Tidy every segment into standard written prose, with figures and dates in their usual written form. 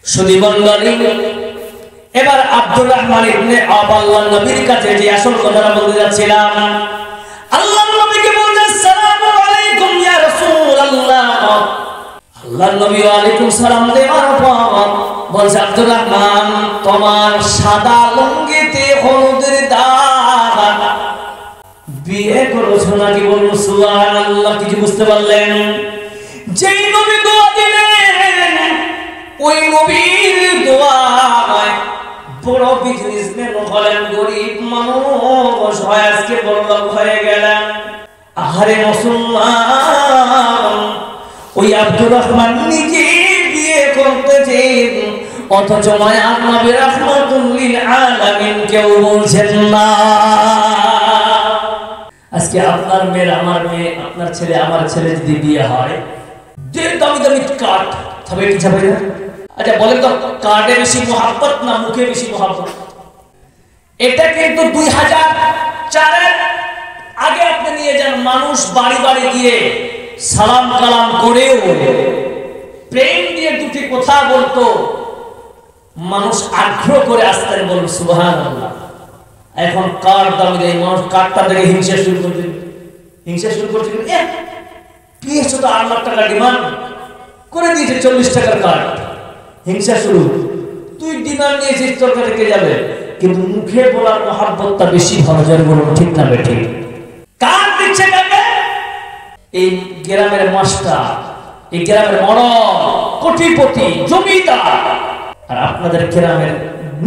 শুধু মণ্ডলী, এবার আব্দুর রহমান ইবনে আওফ আল্লাহর নবীর কাছে যে আসল কথাটা বলতে যাচ্ছিলাম, আল্লাহর নবীকে বললেন আসসালামু আলাইকুম ইয়া রাসূলুল্লাহ। আল্লাহর নবী ওয়া আলাইকুম সালাম দেওয়ার পর বলছে, আব্দুর রহমান, তোমার সাদা লুঙ্গিতে হলুদের দাগ, বিয়ে করেছো নাকি? বলুন সুবহানাল্লাহ। কিছু বুঝতে পারলেন? যেই নবী দোয়া দিলেন ওই নবীর দোয়ায় বড় বিজনেসম্যান হলেন, গরিব মানুষ হয় আজকে বড়লোক হয়ে গেলেন। আহারে মুসলমান, ওই আব্দুর রহমান নিজে বিয়ে করতেছেন, অথচ মায়ার নবী রাহমাতুল লিল আলামিন কেউ বলছেন না। আজকে আপনার মেয়ে, আমার মেয়ে, আপনার ছেলে, আমার ছেলে যদি বিয়ে হয়, যে দামি দামি কাঠ তবে কি যাবে না? আচ্ছা বলেন তো, কার্ডে বেশি মোহাব্বত না মুখে বেশি মোহাব্বত? এটা কিন্তু 2004-এর আগে আপনি নিয়ে যান, মানুষ বাড়ি বাড়ি গিয়ে সালাম কালাম করেও প্রেম দিয়ে দুটি কথা বলতো, মানুষ আগ্রহ করে আসতেন। বলুন সুবহানাল্লাহ। এখন কার দামি দেয়, মানুষ কার্ডটা থেকে হিংসা শুরু করছে, হিংসা শুরু করছে। পেয়েছো তো 8 লাখ টাকা ডিমান্ড করে দিয়েছে, 40 টাকার কার্ড, হিংসা শুরু। তুই ডিমান্ড নিয়েছিস, তোর কাছে কে যাবে? কিন্তু মুখে বলার মহাব্বতটা বেশি ভালো। যার বলুন ঠিক না বেঠিক? কার দিচ্ছে কাকে? এই গ্রামের মাস্টার, এই গ্রামের বড় কোটিপতি জমিদার, আর আপনাদের গ্রামের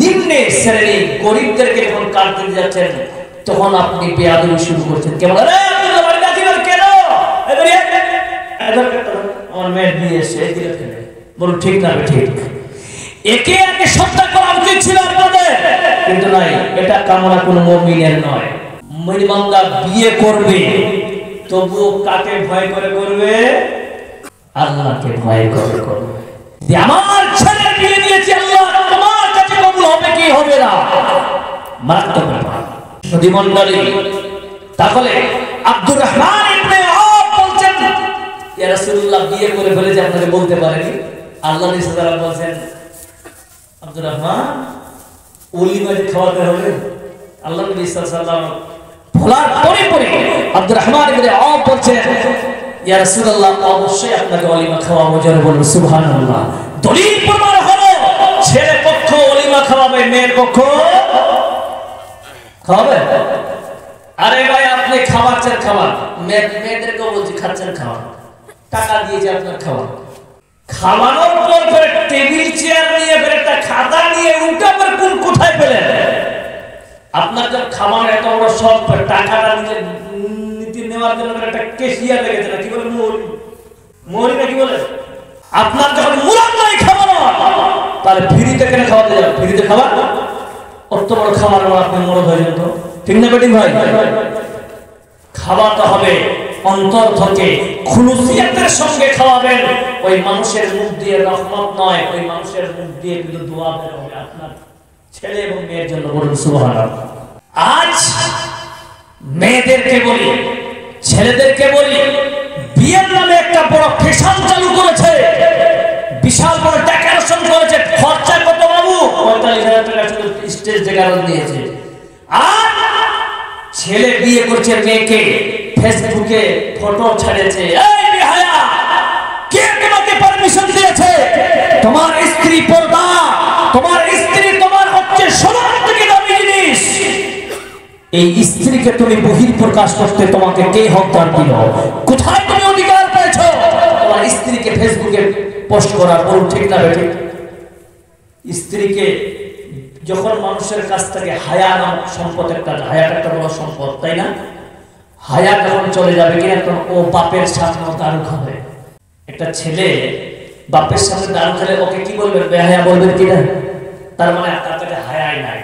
নিম্নে শ্রেণী গরিবদেরকে যখন কার্ড দিতে যাচ্ছেন, তখন আপনি বেয়াদবি শুরু করছেন। কেমন কেন আমার মেয়ের বিয়ে এসে বলুন ঠিক না ঠিক? একে একে সত্যা করা উচিত ছিল আপনাদের, কিন্তু নাই। এটা কামনা কোনো মুমিনের নয়। মুমিন বান্দা বিয়ে করবে, তবুও কাকে ভয় করে করবে? আল্লাহকে ভয় করে করবে। আমার ছেলে বিয়ে দিয়েছি, আল্লাহ তোমার কাছে কবুল হবে কি হবে না, মারাত্মক ব্যাপার। শুধু মণ্ডলী, তাহলে আব্দুর রহমান ইবনে আওফ বলছেন, ইয়া রাসূলুল্লাহ বিয়ে করে ফেলেছে, আপনাকে বলতে পারেনি? আল্লাহ নবী সাল্লাল্লাহু আলাইহি ওয়াসাল্লাম বলেন, আব্দুর রহমান ওলিমা খাওয়াতে হবে। আল্লাহ নবী সাল্লাল্লাহু আলাইহি ওয়াসাল্লাম বলার পরে পরে আব্দুর রহমান ইবনে আওফ বলছেন, ইয়া রাসূলুল্লাহ অবশ্যই আপনাকে ওলিমা খাওয়াবো। জোরে বলুন সুবহানাল্লাহ। দলিল প্রমাণ হলো, ছেলে পক্ষ ওলিমা খাওয়াবে, মেয়ের পক্ষ খাওয়াবে। আরে ভাই, আপনি খাওয়াচ্ছেন খাবার, মেয়েদেরকেও বলছি খাচ্ছেন খাবার, টাকা দিয়েছে আপনার খাওয়া, খাওয়ানোর পর ফের টেবিল চেয়ার নিয়ে ফের একটা খাতা নিয়ে উল্টা পর কোন কোথায় পেলেন? আপনার যখন খাবার এত বড় সব, টাকাটা নীতি নেওয়ার জন্য একটা কেশিয়া লেগেছে না, কি বলে মোহরি না কি বলে? আপনার যখন মুরাদ নাই খাবার, তাহলে ফ্রিতে কেন খাওয়াতে যাবে? ফ্রিতে খাবার, অত বড় খাবার আপনি মরদ হয়ে যেত, ঠিক না বেটিং ভাই? খাওয়াতে হবে অন্তর থেকে, খুলুসিয়াতের সঙ্গে খাওয়াবেন। ওই মানুষের মুখ দিয়ে রহমত নয়, ওই মানুষের মুখ দিয়ে কিন্তু দোয়া বের হবে আপনার ছেলে এবং মেয়ের জন্য। বলুন সুবহানাল্লাহ। আজ মেয়েদেরকে বলি, ছেলেদেরকে বলি, বিয়ের নামে একটা বড় ফ্যাশন চালু করেছে, বিশাল বড় ডেকোরেশন করেছে। খরচা কত বাবু? 45,000 টাকা শুধু স্টেজ ডেকোরেশন দিয়েছে। আর ছেলে বিয়ে করছে মেয়েকে, ফেসবুকে ফটো ছাড়েছে। এই বেহায়া, কে তোমাকে পারমিশন দিয়েছে? তোমার স্ত্রী পর্দা, তোমার স্ত্রী তোমার হচ্ছে সোনার থেকে দামি জিনিস। এই স্ত্রীকে তুমি বহির প্রকাশ করতে তোমাকে কে হকদার দিল? কোথায় তুমি অধিকার পেয়েছো তোমার স্ত্রীকে ফেসবুকে পোস্ট করার? বলুন ঠিক না বেঠিক? স্ত্রীকে যখন মানুষের কাছ থেকে হায়া নাম সম্পদ, একটা হায়াটা একটা বড় সম্পদ, তাই না? হায়া যখন চলে যাবে কিনা, তখন ও বাপের সামনে দারু খাবে। একটা ছেলে বাপের সামনে দারু খেলে ওকে কি বলবেন? বেহায়া বলবেন কিনা? তার মানে তার কাছে হায়াই নাই।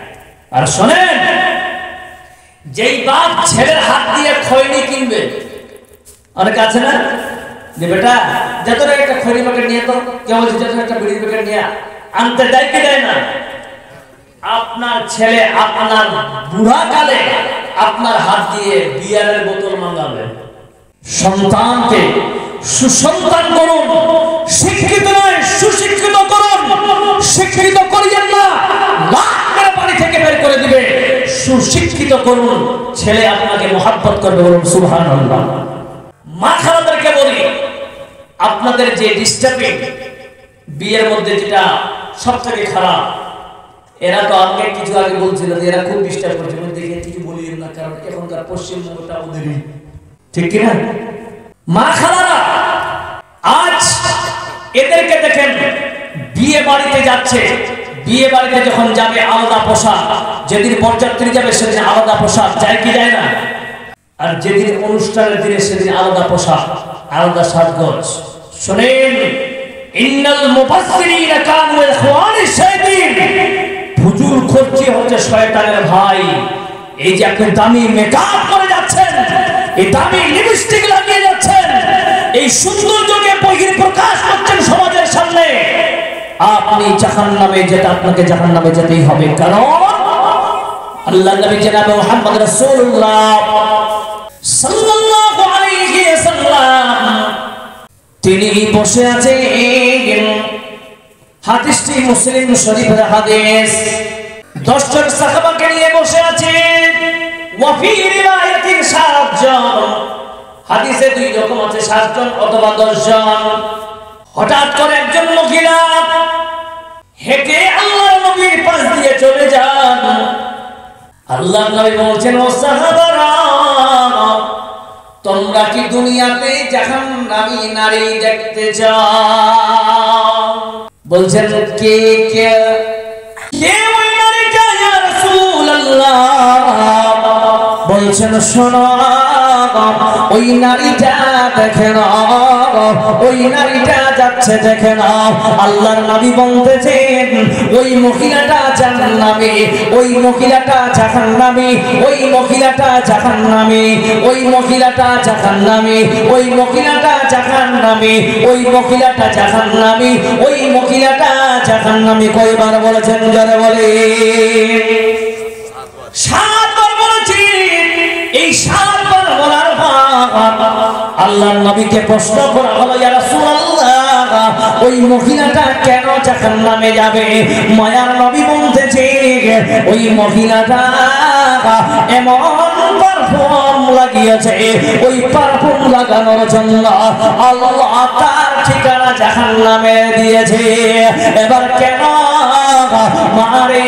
আর শোনেন, যেই বাপ ছেলের হাত দিয়ে খৈনি কিনবে, অনেক আছে না, যে বেটা যত একটা খৈনি প্যাকেট নিয়ে, তো কেউ বলছে যত একটা বিড়ি প্যাকেট নিয়ে আনতে দেয় কি দেয় না? আপনার ছেলে আপনার বুড়া কালে আপনার হাত দিয়ে বিয়ারের বোতল মাঙ্গাবে। সন্তানকে সুসন্তান করুন, শিক্ষিত নয় সুশিক্ষিত করুন। শিক্ষিত করুন, ছেলে আপনাকে মহব্বত করবে, বলুন সুবহানাল্লাহ। মা খালাদেরকে বলি, আপনাদের যে ডিস্টার্বিং বিয়ের মধ্যে যেটা সবথেকে খারাপ, এরা তো আগে কিছু আগে বলছিল যে এরা খুব ডিস্টার্ব করছে, দেখে কিছু বলিয়েন না, কারণ এখনকার পশ্চিমবঙ্গটা ওদেরই, ঠিক কিনা? মা খালারা আজ এদেরকে দেখেন বিয়ে বাড়িতে যাচ্ছে, বিয়ে বাড়িতে যখন যাবে আলাদা পোশাক, যেদিন বরযাত্রী যাবে সেদিন আলাদা পোশাক, যায় কি যায় না? আর যেদিন অনুষ্ঠানের দিনে সেদিন আলাদা পোশাক, আলাদা সাজগোজ। শুনেন, ইন্নাল মুফাসসিরিনা কানু ইখওয়ানিশ শায়াতিন, হুজুর খরচি হচ্ছে শয়তানের ভাই। এই যে আপনি দামি মেকআপ করে যাচ্ছেন, এই দামি লিপস্টিক লাগিয়ে যাচ্ছেন, এই সৌন্দর্যকে বহিঃপ্রকাশ করছেন সমাজের সামনে, আপনি জাহান্নামে যেতে, আপনাকে জাহান্নামে যেতেই হবে। কারণ আল্লাহ নবী জনাব মুহাম্মদ রাসূলুল্লাহ সাল্লাল্লাহু আলাইহি ওয়াসাল্লাম তিনি বসে আছেন, হাদিসটি মুসলিম শরীফের হাদিস, 10 জন সাহাবাকে নিয়ে বসে আছেন, ওয়া ফি রিওয়ায়াতিন 7 জন, হাদিসে 2 রকম আছে, 7 জন অথবা 10 জন। হঠাৎ করে একজন মহিলা হেঁটে আল্লাহর নবীর পাশ দিয়ে চলে যান। আল্লাহর নবী বলছেন, ও সাহাবারা, তোমরা কি দুনিয়াতে জাহান্নামী নারী দেখতে চাও? বলছেন, কে কে কে ওই নারীটা ইয়া রাসূলুল্লাহ? বলছেন, শোনো, ওই নারীটা দেখে নাও, ওই নারীটা যাচ্ছে দেখে নাও। আল্লাহর নবী বলতেছেন, ওই মহিলাটা জাহান্নামী, ওই মহিলাটা জাহান্নামী, ওই মহিলাটা জাহান্নামী, ওই মহিলাটা জাহান্নামী, ওই মহিলাটা জাহান্নামী, ওই মহিলাটা জাহান্নামী, ওই মহিলাটা জাহান্নামী। কয়বার বলেছেন জোরে বলে? 7 বার বলেছেন। এই 7 বার বলার পর আল্লাহর নবীকে প্রশ্ন করা হলো, ইয়া রাসূলুল্লাহ, ওই মহিলাটা কেন জাহান্নামে যাবে? মায়ার নবী বলতেছে, ওই মহিলাটা এমন পারফিউম লাগিয়েছে, ওই পারফিউম লাগানোর জন্য আল্লাহ তার ঠিকানা জাহান্নামে দিয়েছে। এবার কেন মারে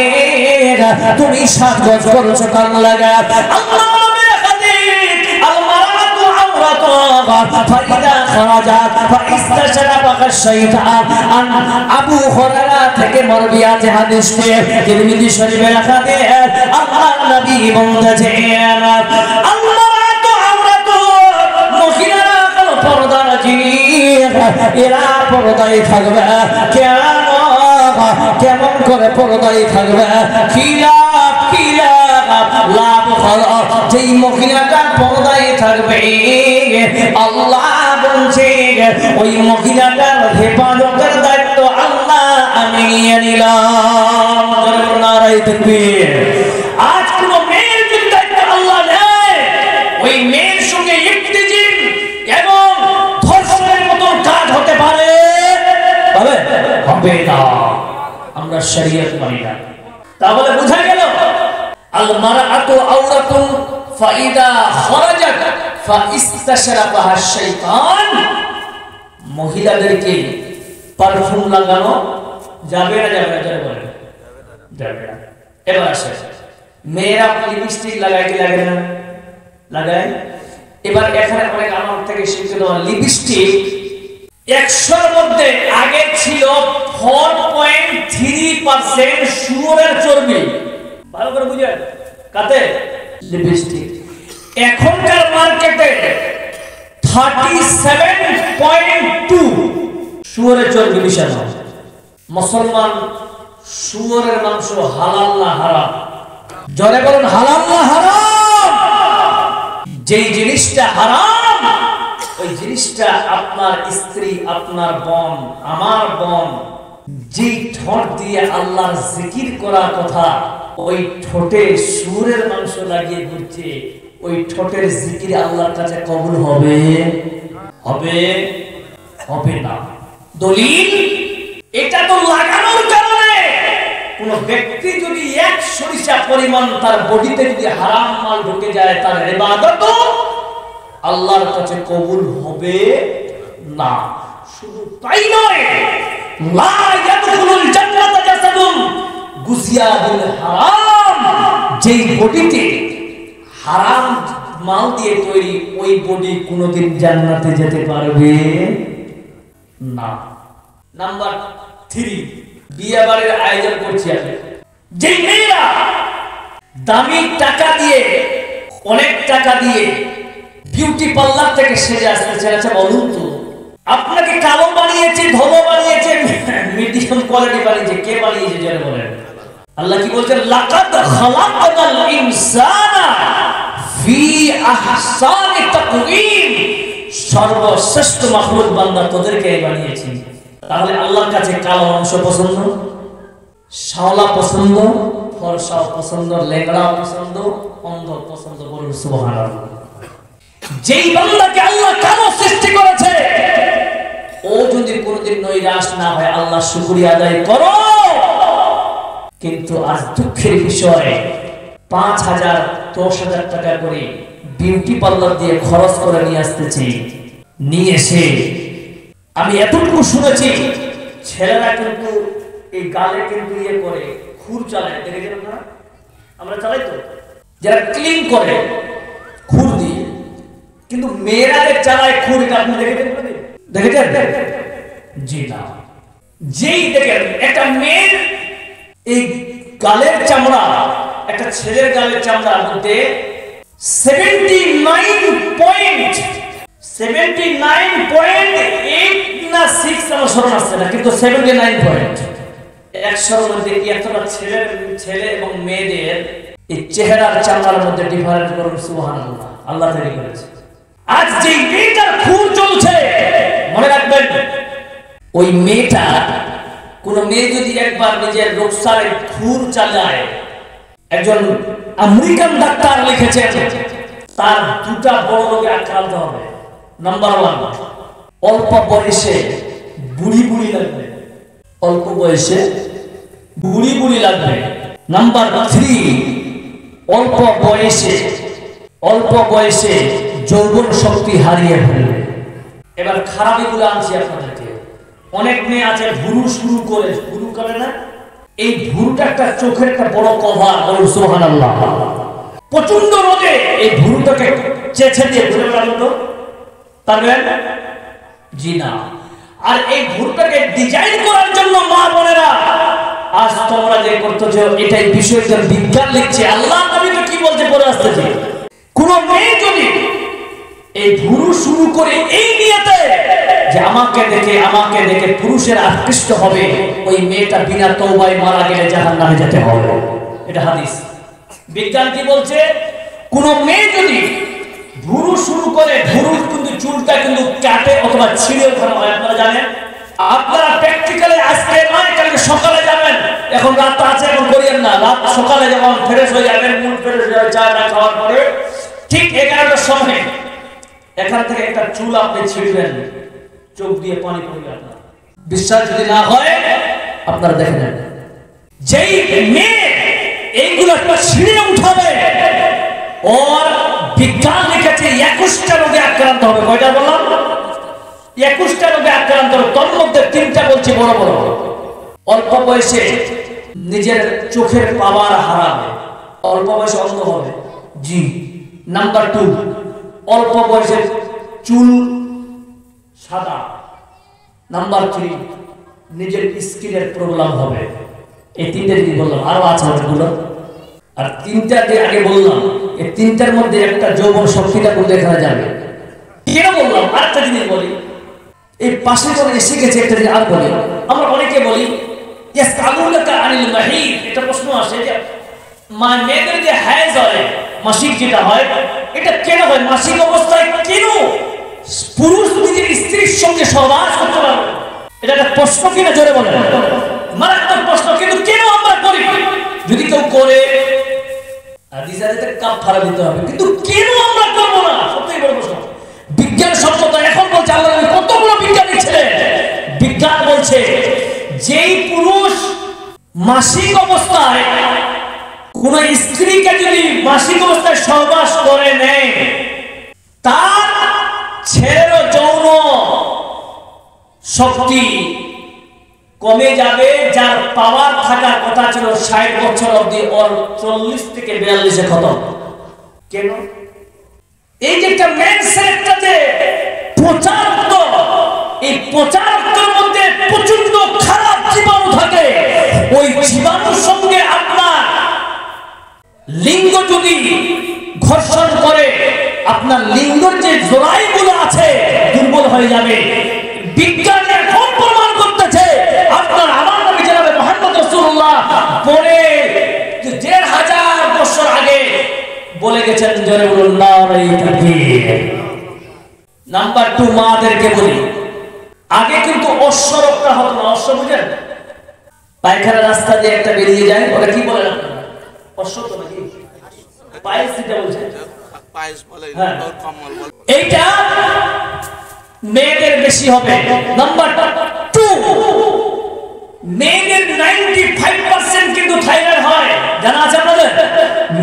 তুমি সাজগোজ করছো কান লাগা? আল্লাহ আবু হুরায়রা থেকে মারবি আছে হাদিসটি, তিরমিজি শরীফের হাদিস। আল্লাহর নবী বলেছেন, আল্লাহু আমরাতু, মহিলারা কোনো পর্দার জিনিস, এরা পর্দায় থাকবে। কেমন করে পর্দায় থাকবে? লাভ হলো যেই মহিলাটা পর্দায় থাকবে, আল্লাহ বলছে ওই মহিলাটার হেফাজতের দায়িত্ব আল্লাহ আমি নিয়ে নিলাম। নারায়ে তাকবীর। আজ কোন মেয়ের যদি দায়িত্ব আল্লাহ নেয়, ওই মেয়ের সঙ্গে ইফতিজিং এবং ধর্ষণের মতো কাজ হতে পারে? হবে না। আমরা শরীয়ত মানি না। তাহলে বোঝা গেল, আল মারআতু আওরাতুন ফাইদা খারাজাত ফাইস্তাশরাফাহা শাইতান। মহিলাদেরকে পারফিউম লাগানো যাবে না? যাবে না? যাবে না। এবার আসে, মেয়েরা লিপস্টিক লাগায় কি লাগে না? লাগায়। এবার এখানে অনেক আমার থেকে শিখতে দেওয়া, লিপস্টিক 100-র মধ্যে আগে ছিল 4.3% শুয়োরের চর্বি। ভালো করে বুঝেন, কাতে? লিপস্টিক। এখনকার মার্কেটে 37.2 শুয়োরের চর্বি মিশানো। মুসলমান, শুয়োরের মাংস হালাল না হারাম? জোরে বলুন, হালাল না হারাম? যেই জিনিসটা হারাম, ওই জিনিসটা আপনার স্ত্রী, আপনার বোন, আমার বোন, যে ঠোঁট দিয়ে আল্লাহর জিকির করার কথা, ওই ঠোঁটে শুয়োরের মাংস লাগিয়ে ঘুরছে, ওই ঠোঁটের জিকির আল্লাহর কাছে কবুল হবে? হবে না। দলিল, এটা তো লাগানোর কারণে কোন ব্যক্তি যদি সরিষা পরিমাণ তার বডিতে যদি হারাম মাল ঢুকে যায়, তার ইবাদত আল্লাহর কাছে কবুল হবে না। শুধু তাই নয়, লা ইয়াদখুলুল জান্নাতা জাসাদুন গুজিয়া বিল হারাম, যেই বডিতে হারাম মাল দিয়ে তৈরি, ওই বডি কোনোদিন জান্নাতে যেতে পারবে না। নাম্বার 3, বিয়ে বাড়ির আয়োজন করছি আমি। যেই মেয়েরা দামি টাকা দিয়ে, অনেক টাকা দিয়ে বিউটি পার্লার থেকে সেজে আসতেছে, আচ্ছা বলুন তো, আপনাকে কালো বানিয়েছে, ধলো বানিয়েছে, মিডিয়াম কোয়ালিটি বানিয়েছে, কে বানিয়েছে যারা বলেন? আল্লাহ কি বলছেন? লাকাদ খালাকনাল ইনসানা ফি আহসানি তাকওয়িম, সর্বশ্রেষ্ঠ মাখলুক বান্দা তোদেরকে বানিয়েছি। তাহলে আল্লাহর কাছে কালো অংশ পছন্দ, শাওলা পছন্দ, ফর্সা পছন্দ, লেংড়া পছন্দ, অন্ধ পছন্দ, বলুন সুবহানাল্লাহ। যেই বান্দাকে আল্লাহ কালো সৃষ্টি করেছে, ও যদি কোনোদিন নৈরাশ না হয়, আল্লাহ শুকরিয়া আদায় করো। কিন্তু আজ দুঃখের বিষয়, 5,000 10,000 টাকা করে বিউটি পার্লার দিয়ে খরচ করে নিয়ে আসতেছি, নিয়ে এসে আমি এতটুকু শুনেছি, ছেলেরা কিন্তু এই গালে কিন্তু ইয়ে করে খুর চালায়, দেখেছেন না? আমরা চালাই তো, যারা ক্লিন করে খুর দিয়ে, কিন্তু মেয়েরা চালায় খুর, এটা আপনি দেখেছেন? জি না। যেই দেখেন একটা মেয়ের এই গালের চামড়া, একটা ছেলের গালের চামড়ার মধ্যে 79.8 না 6 আমার স্মরণ আসছে না, কিন্তু 79 পয়েন্ট, 100-এর মধ্যে এতটা ছেলে এবং মেয়েদের এই চেহারার চামড়ার মধ্যে ডিফারেন্স, করুন সুবহানাল্লাহ। আল্লাহ তৈরি করেছে। আজ যে মেয়েটার খুর চলছে, মনে রাখবেন, ওই মেয়েটা, কোন মেয়ে যদি একবার নিজের রোগসারে খুর চালায়, একজন আমেরিকান ডাক্তার লিখেছেন তার 2টা বড় রোগে আক্রান্ত হবে। নাম্বার 1, অল্প বয়সে বুড়ি লাগবে, অল্প বয়সে বুড়ি লাগবে। নাম্বার 3, অল্প বয়সে যৌবন শক্তি হারিয়ে ফেলবে। এবার খারাপিগুলো আনছি আপনাদেরকে। অনেক মেয়ে আছে ভুরু শুরু করে না, এই ভুরুটা একটা চোখের একটা বড় কভার, বলুন সুবহানাল্লাহ। প্রচন্ড রোদে এই ভুরুটাকে চেঁচে দিয়ে ঘুরে বেড়ানো তো পারবেন? জি না। আর এই ভুরুটাকে ডিজাইন করার জন্য মা বোনেরা, আজ তোমরা যে করতেছো, এটাই বিষয়টা বিজ্ঞান লিখছে। আল্লাহ নবী তো কি বলছে পড়ে আসতেছে, কোন মেয়ে যদি এই ভুরু শুরু করে এই নিয়তে যে আমাকে দেখে পুরুষের আকৃষ্ট হবে, ওই মেয়েটা বিনা তওবায় মারা গেলে জাহান্নামে যেতে হবে। এটা হাদিস। বিজ্ঞান কি বলছে? কোন মেয়ে যদি ভুরু শুরু করে, ভুরুর কিন্তু চুলটা কিন্তু কাটে অথবা ছিঁড়ে ওঠানো হয়, আপনারা জানেন। আপনারা প্র্যাকটিক্যালি আজকে নয়, কালকে সকালে যাবেন, এখন রাত আছে, এখন করিয়েন না, রাত সকালে যখন ফ্রেশ হয়ে যাবেন, মুড ফ্রেশ হয়ে যাবে, চা না খাওয়ার পরে ঠিক 11টার সময় এখান থেকে একটা চুল আপনি ছিঁড়বেন, চোখ দিয়ে পানি পড়বে। আপনার বিশ্বাস যদি না হয় আপনারা দেখে নেন, যেই মেয়ে এইগুলো একটা ছিঁড়ে উঠাবে, ওর বিজ্ঞান লিখেছে 21টা রোগে আক্রান্ত হবে। কয়টা বললাম? 21টা রোগে আক্রান্ত হবে। তোর মধ্যে 3টা বলছি বড় বড়। অল্প বয়সে নিজের চোখের পাওয়ার হারাবে, অল্প বয়সে অন্ধ হবে। জি। নাম্বার 2, অল্প বয়সে চুল সাদা। নাম্বার 3, নিজের স্কিনের প্রবলেম হবে। এই 3টে যদি বললাম, আরো আছে অনেকগুলো। আর 3টা যে আগে বললাম, এই 3টার মধ্যে একটা যৌবন শক্তিটা কোন দেখা যাবে। কেন বললাম? আরেকটা জিনিস বলি, এই পাশে কোন এসে গেছে একটা জিনিস আর বলি। আমরা অনেকে বলি ইয়াসআলুনাকা আনিল মাহিদ, এটা প্রশ্ন আসে যে মেয়েদের যে হায়েজ হয়, মাসিক যেটা হয়, এটা কেন হয়? মাসিক অবস্থায় কেন পুরুষ নিজের স্ত্রীর সঙ্গে সহবাস করতে পারবে? এটা একটা প্রশ্ন কিনা, জোরে বলেন। মারাত্মক প্রশ্ন। কিন্তু কেন আমরা করি? যদি কেউ করে হাদিসে কাফারা দিতে হবে, কিন্তু কেন আমরা করব না? সত্যি বড় প্রশ্ন। বিজ্ঞান সম্মত এখন বলছে, আল্লাহ কতগুলো বিজ্ঞানী ছিলেন, বিজ্ঞান বলছে যেই পুরুষ মাসিক অবস্থায় কোন স্ত্রীকে যদি মাসিক অবস্থায় সহবাস করে নেয়, তার ছেলেরও যৌন শক্তি কমে যাবে। যার পাওয়ার থাকার কথা ছিল 60 বছর অবধি, ওর 40 থেকে 42-এ খতম। কেন? এই যে একটা মেনসেটটা যে প্রচারত্ব, এই প্রচারত্বের মধ্যে প্রচন্ড খারাপ জীবাণু থাকে। ওই জীবাণুর সঙ্গে আপনার লিঙ্গ যদি ঘর্ষণ করে, আপনার লিঙ্গের যে জোড়াইগুলো আছে দুর্বল হয়ে যাবে। বিজ্ঞান এখন প্রমাণ করতেছে, আপনার আমার নবী জনাবে মুহাম্মদ রাসূলুল্লাহ পরে 1500 বছর আগে বলে গেছেন, জোরে বলুন নারে তাকবীর। নাম্বার 2, মাদেরকে বলি, আগে কিন্তু অশ্বরোগটা হতো না। অশ্ব বুঝেন? পায়খানা রাস্তা দিয়ে একটা বেরিয়ে যায়, ওরা কি বলে আপনারা? অশ্ব তো নাকি পায়েস, যেটা বলছেন পায়েস বলে, এইটা মেয়েদের বেশি হবে। নাম্বার 2, মেয়েদের 95% কিন্তু থাইরয়েড হয়, জানা আছে আপনাদের?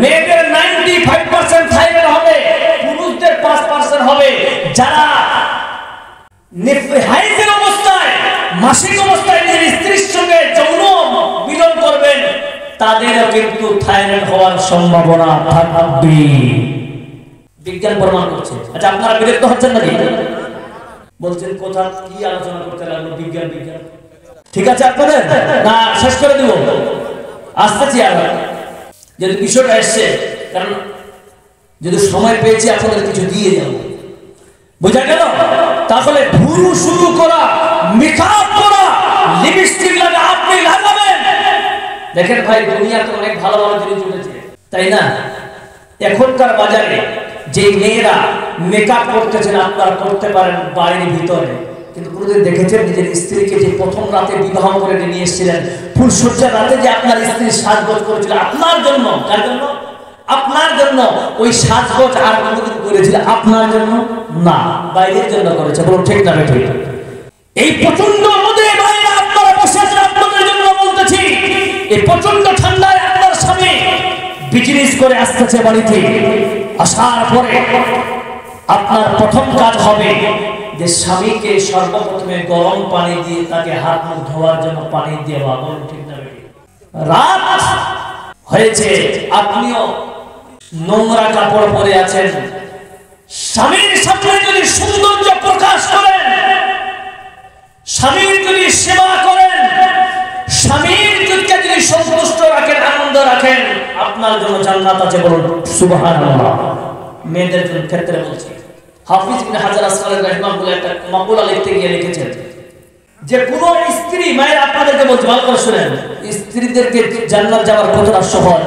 মেয়েদের 95% থাইরয়েড হবে, পুরুষদের 5% হবে। যারা হাইজের অবস্থায়, মাসিক অবস্থায় নিজের স্ত্রীর সঙ্গে যৌন মিলন করবেন, তাদেরও কিন্তু থাইরয়েড হওয়ার সম্ভাবনা থাকবে। বিজ্ঞান প্রমাণ করছে। আচ্ছা, আপনারা বিরক্ত হচ্ছেন নাকি? বলছেন কোথা কি আলোচনা করতে লাগলো? বিজ্ঞান বিজ্ঞান ঠিক আছে আপনাদের, না শেষ করে দেব? আসতেছি আবার, যদি বিষয়টা এসছে, কারণ যদি সময় পেয়েছি আপনাদের কিছু দিয়ে যাব, বুঝা গেল? তাহলে ভুরু শুরু করা, মেকআপ করা, লিপস্টিক লাগা আপনি লাগাবেন। দেখেন ভাই, দুনিয়াতে অনেক ভালো ভালো জিনিস উঠেছে, তাই না? এখনকার বাজারে যে মেয়েরা মেকআপ করতেছেন, আপনারা করতে পারেন বাড়ির ভিতরে, কিন্তু কোনোদিন দেখেছেন নিজের স্ত্রীকে যে প্রথম রাতে বিবাহ করে নিয়ে এসেছিলেন, ফুলসজ্জার রাতে যে আপনার স্ত্রী সাজগোজ করেছিল আপনার জন্য? কার জন্য? আপনার জন্য। ওই সাজগোজ আর কোনোদিন করেছিল আপনার জন্য না, বাইরের জন্য করেছে। বলুন ঠিক না ঠিক? এই প্রচন্ড রোদে বাইরে আপনারা বসে আছেন, আপনাদের জন্য বলতেছি। এই প্রচন্ড ঠান্ডায় আপনার স্বামী বিজনেস করে আসতেছে বাড়িতে, আসার পরে আপনার প্রথম কাজ হবে যে স্বামীকে সর্বপ্রথমে গরম পানি দিয়ে তাকে হাত মুখ ধোয়ার জন্য পানি দেওয়া। বলুন ঠিক না? রাত হয়েছে, আপনিও নোংরা কাপড় পরে আছেন, স্বামীর সামনে যদি সৌন্দর্য প্রকাশ করেন, স্বামীর যদি সেবা করেন, স্বামীর যদি সন্তুষ্ট রাখেন, আনন্দ রাখেন, আপনার জন্য জান্নাত আছে। বলুন সুবহানাল্লাহ। মেয়েদের ক্ষেত্রে বলছি, হাফিজ ইবনে হাজার আসকালানি রাহিমাহুল্লাহ একটা মাকুলা লিখতে গিয়ে লিখেছেন যে কোন স্ত্রী, মায়ের আপনাদেরকে বলছি ভালো করে শুনেন, স্ত্রীদেরকে জান্নাত যাওয়ার কতটা সহজ।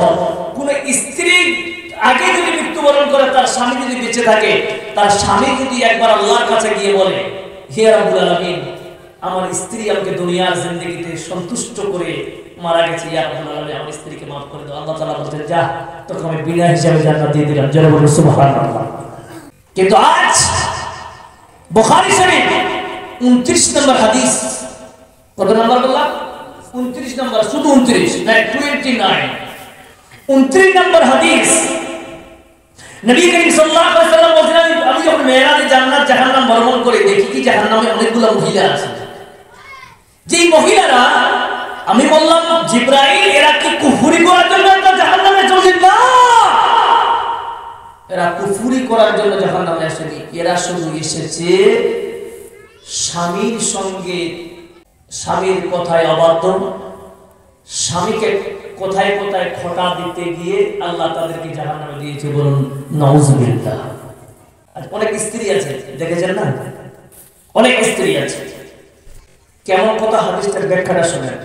কোন স্ত্রী আগে যদি মৃত্যুবরণ করে, তার স্বামী যদি বেঁচে থাকে, তার স্বামী যদি একবার আল্লাহর কাছে গিয়ে বলে, হে রাব্বুল আলামিন, আমার স্ত্রী আমাকে দুনিয়ার জিন্দেগিতে সন্তুষ্ট করে মারা গেছে, ইয়া রাব্বুল আলামিন আমার স্ত্রীকে maaf করে দাও। আল্লাহ তাআলা বলতেন, যা, তোকে আমি বিনা হিসাবে জান্নাত দিয়ে দিলাম। জোরে বলুন সুবহানাল্লাহ। কিন্তু আজ বুখারী শরীফ 29 নম্বর হাদিস, কত নম্বর বললাম? 29 নম্বর, শুধু 29 না, 29, 29 নম্বর হাদিস। নবী করিম সাল্লাল্লাহু আলাইহি ওয়াসাল্লাম বলেন, আমি যখন মেরাজে জান্নাত জাহান্নাম ভ্রমণ করে দেখি কি জাহান্নামে অনেকগুলো মহিলা আছে। যেই মহিলারা, আমি বললাম জিবরাইল, এরা কি কুফরি করার জন্য জাহান্নামে চলে? না, এরা কুফরি করার জন্য জাহান্নামে আসেনি। এরা শুধু এসেছে স্বামীর সঙ্গে, স্বামীর কথায় অবাধ্য, স্বামীকে কোথায় কোথায় খোঁটা দিতে গিয়ে আল্লাহ তাদেরকে জাহান্নামে দিয়েছে। বলুন নাউজুবিল্লাহ। আজ অনেক স্ত্রী আছে, দেখেছেন না? অনেক স্ত্রী আছে। কেমন কথা? হাদিসের ব্যাখ্যাটা শুনেন।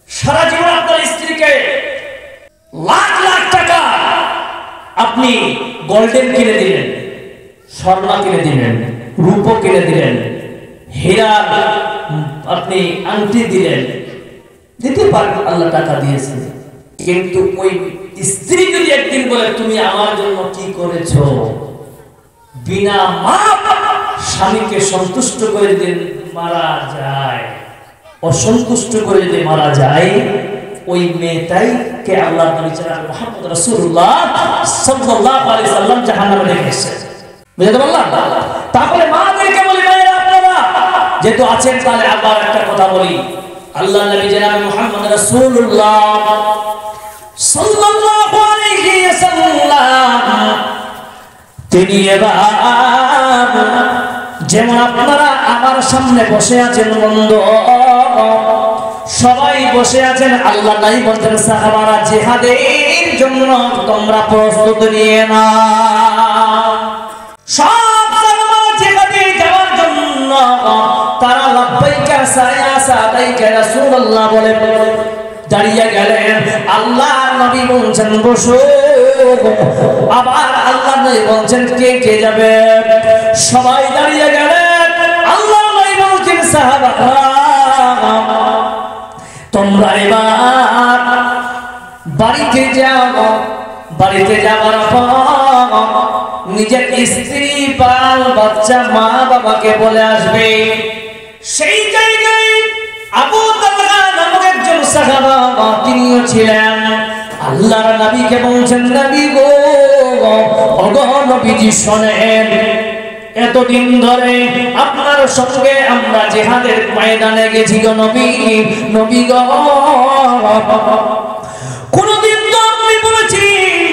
সারা জীবন আপনার স্ত্রীকে লাখ লাখ টাকা আপনি গোল্ডেন কিনে দিলেন, স্বর্ণা কিনে দিলেন, রূপো কিনে দিলেন, হীরা আপনি আংটি দিলেন, দিতে পারেন, আল্লাহ টাকা দিয়েছে। কিন্তু ওই স্ত্রী যদি একদিন বলে, তুমি আমার জন্য কি করেছো, বিনা মাপ স্বামীকে সন্তুষ্ট করে যদি মারা যায়, অসন্তুষ্ট করে যদি মারা যায়, ওই মেয়েটাই কে আল্লাহর নবী জনাব মুহাম্মদ রাসূলুল্লাহ সাল্লাল্লাহু আলাইহি সাল্লাম জাহান্নামে রেখেছে। বুঝতে পারলাম? তাহলে মাদেরকে বলি ভাইরা আপনারা যেহেতু আছেন তাহলে আবার একটা কথা বলি, আল্লাহর নবী জনাব মুহাম্মদ রাসূলুল্লাহ সাল্লাল্লাহু আলাইহি সাল্লাম তিনি এবার যেমন আপনারা আমার সামনে বসে আছেন বন্ধু, সবাই বসে আছেন, আল্লাহ নাই বলছেন সাহাবারা জিহাদের জন্য তোমরা প্রস্তুত নিয়ে নাও। সব সাহাবারা জিহাদে যাওয়ার জন্য তারা লাব্বাইকা সাদাইকা রাসূলুল্লাহ বলে দাঁড়িয়ে গেলেন। আল্লাহ নবী বলছেন বসো, আবার আল্লাহ নবী বলছেন কে কে যাবে, সবাই দাঁড়িয়ে গেলেন। আল্লাহ নবী বলছেন সাহাবারা তোমরা এবার বাড়িতে যাও, বাড়িতে যাওয়ার পর নিজের স্ত্রী বাল বাচ্চা মা বাবাকে বলে আসবে। সেই জায়গায় আবু তালহা নামক একজন সাহাবা তিনিও ছিলেন। আল্লাহর নবীকে বলছেন নবী গো, ওগো নবীজি শোনেন, এতদিন ধরে আপনার সঙ্গে আমরা জিহাদের ময়দানে গেছি গো নবী, নবী গো কোনদিন তো আপনি বলেছেন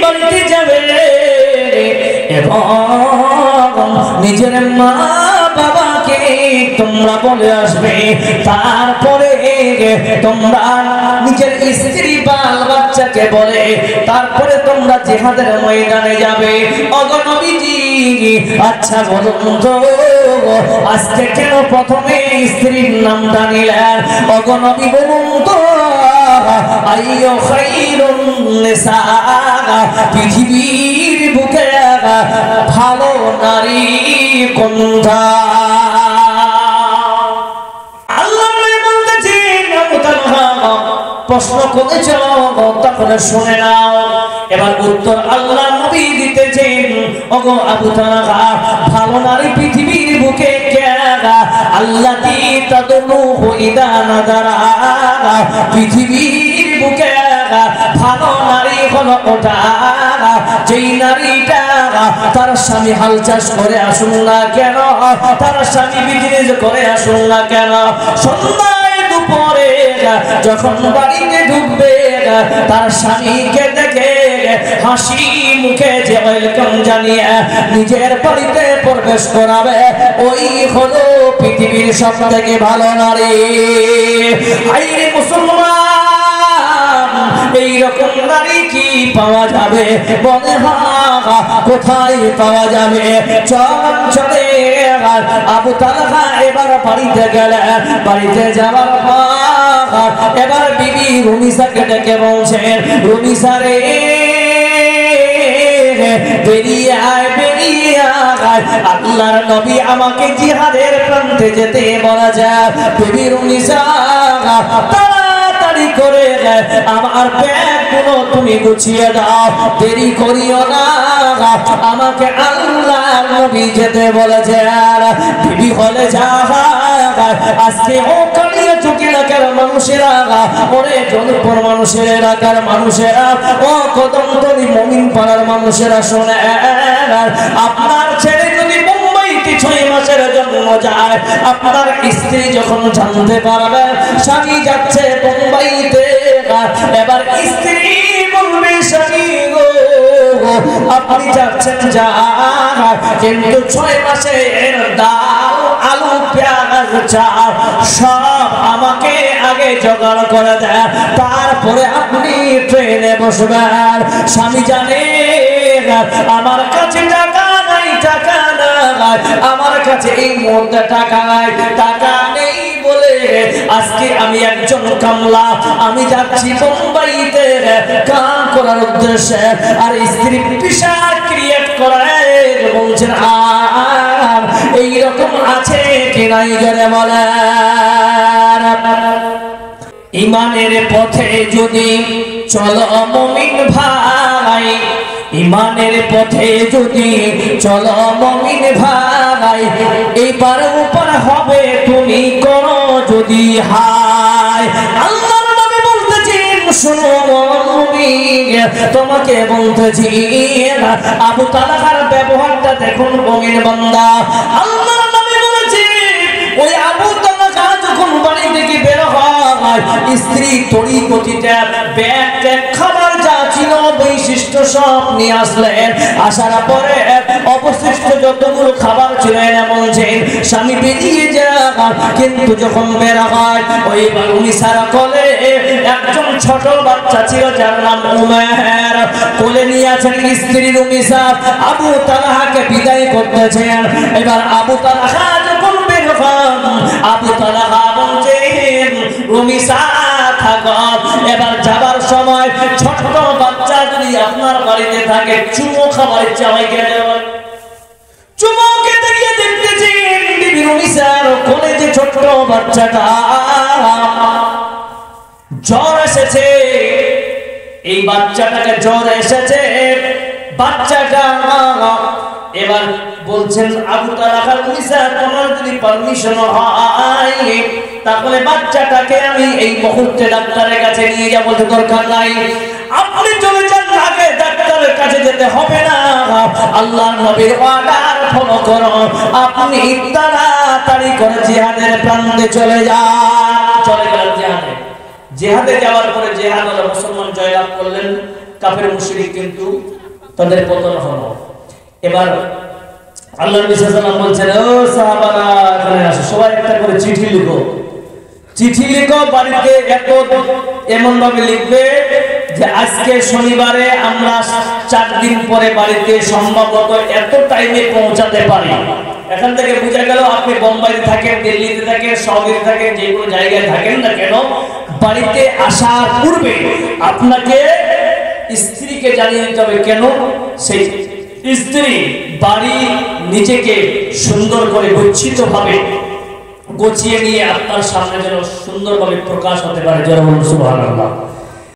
বাড়িতে যাবে এবং নিজের মা বাবাকে তোমরা বলে আসবে, তারপরে তোমরা নিজের স্ত্রী বাল বাচ্চাকে বলে তারপরে তোমরা জিহাদের ময়দানে যাবে। ওগো নবীজি আচ্ছা বলুন তো আজকে কেন প্রথমে স্ত্রীর নামটা নিলেন? ওগো নবী বলুন তো আইয়ু খায়রুন নিসা, পৃথিবীর বুকে ভালো নারী কোনটা? আল্লাহ বলতেছেন আবু তালহা প্রশ্ন করেছ তাহলে শুনে নাও। এবার উত্তর আল্লাহ নবী দিতেছেন ওগো আবু তালহা ভালো নারী পৃথিবীর বুকে কেনা আল্লাতী তাদুহু ইদা নাদারা, পৃথিবীর বুকে ভালো নারী হলো ওটা যেই নারীটা তার স্বামী হাল চাষ করে আসুন না কেন, তার স্বামী বিজনেস করে আসুন না কেন, সন্ধ্যায় দুপুরে যখন বাড়িতে ঢুকবে তার স্বামীকে দেখে হাসি মুখে যে ওয়েলকাম জানিয়ে নিজের বাড়িতে প্রবেশ করাবে, ওই হলো পৃথিবীর সবথেকে ভালো নারী। হায়রে মুসলমান, এইরকম নারী কি পাওয়া যাবে? বলে কোথায় পাওয়া যাবে? চলে আবু তালহা এবার বাড়িতে গেলেন। বাড়িতে যাওয়ার পর এবার বিবি রুমিসাকে ডেকে বলছেন রুমিসা রে বেরিয়ে আয়, বেরিয়ে আয়, আল্লাহর নবী আমাকে জিহাদের প্রান্তে যেতে বলা যায়। বিবি রুমিসা তাড়াতাড়ি করে আমার ব্যাগগুলো তুমি গুছিয়ে দাও, দেরি করিও না, আমাকে আল্লাহর নবী যেতে বলেছে। আর বিবি বলে যা আজকে ও কালিয়া চুকি এলাকার মানুষেরা, ওরে জনপুর মানুষের এলাকার মানুষেরা, ও কদমতলী মুমিন পাড়ার মানুষেরা শোনে, আপনার ছেলে যদি মুম্বাইতে 6 মাসের জন্য যায়, আপনার স্ত্রী যখন জানতে পারবে স্বামী যাচ্ছে মুম্বাইতে, এবার স্ত্রী বলবে স্বামী গো আপনি যাচ্ছেন যা, কিন্তু 6 মাসে ডাল আলু পেঁয়াজ চাল সব আমাকে আগে জোগাড় করে দেন, তারপরে আপনি ট্রেনে বসবেন। স্বামী জানে আমার কাছে টাকা নাই, টাকা নাই, আমার কাছে এই মুহূর্তে টাকা নাই, টাকা নেই বলে আজকে আমি একজন কামলা, আমি যাচ্ছি মুম্বাইতে কাম করার উদ্দেশ্যে। আর স্ত্রী প্রেশার ক্রিয়েট করে বলছেন আর এইরকম আছে কি নাই জেনে বলেন। ইমানের পথে যদি চলো মুমিন ভাই, ইমানের পথে যদি চলো মুমিন ভাই, এবার উপর হবে তুমি করো যদি হায়। আল্লাহর নবী বলতেছেন শুনো তোমাকে বলতেছি আবু তালহার ব্যবহারটা দেখুন মুমিন বান্দা আল্লাহর নবী বলেছে ওই আবু তালহা যখন বাড়ি থেকে বের হয় স্ত্রী তড়ি গতিতে ব্যাগ খাবার যা ছিল বৈশিষ্ট্য সব নিয়ে আসলেন আসার পরে অবশিষ্ট যতগুলো খাবার ছিল না বলছেন স্বামী বেরিয়ে যায় কিন্তু যখন বের হয় ওই উমিসার কোলে একজন ছোট বাচ্চা ছিল যার নাম উমাইর কোলে নিয়ে আছেন স্ত্রীর উমিসা আবু তালহাকে বিদায় করতেছেন এবার আবু তালহা যখন বের হন আবু তালহা বলছেন উমিসা থাকো এবার যাবার সময় ছোট বাচ্চা যদি আপনার বাড়িতে থাকে চুমো খাবার ইচ্ছা হয় কেন চুমোকে দেখিয়ে দেখতেছেন বিবি উমিসার কোলে যে ছোট বাচ্চাটা জ্বর এসেছে এই বাচ্চাটাকে জ্বর এসেছে বাচ্চাটা এবার বলছেন আবু তালহা উমিসা তোমার যদি পারমিশন হয় তাহলে বাচ্চাটাকে আমি এই মুহূর্তে ডাক্তারের কাছে নিয়ে যাব দরকার নাই আপনি চলে যান আগে ডাক্তারের কাছে যেতে হবে না আল্লাহর নবীর অর্ডার ফলো করো আপনি তাড়াতাড়ি করে জিহাদের প্রান্তে চলে যান চলে গেলেন জিহাদে যাওয়ার পরে জিহাদে মুসলমান জয়লাভ করলেন কাফের মুশরিক কিন্তু তাদের পতন হলো এবার আল্লাহর নবী সাল্লাল্লাহু আলাইহি ওয়াসাল্লাম বলছেন ও সাহাবারা এখানে আসো সবাই একটা করে চিঠি লিখো বাড়িতে এমন ভাবে লিখবে যে আজকে শনিবারে আমরা 4 দিন পরে বাড়িতে সম্ভবত এত টাইমে পৌঁছাতে পারি এখান থেকে বোঝা গেল আপনি বোম্বাইতে থাকেন দিল্লিতে থাকেন সৌদিতে থাকেন যে কোনো জায়গায় থাকেন না কেন বাড়িতে আসার পূর্বে আপনাকে স্ত্রীকে জানিয়ে দিতে হবে কেন সেই স্ত্রী বাড়ি নিজেকে সুন্দর করে গচ্ছিতভাবে গুছিয়ে নিয়ে আপনার সামনে যেন সুন্দরভাবে প্রকাশ হতে পারে যারা বলুন সুবহানাল্লাহ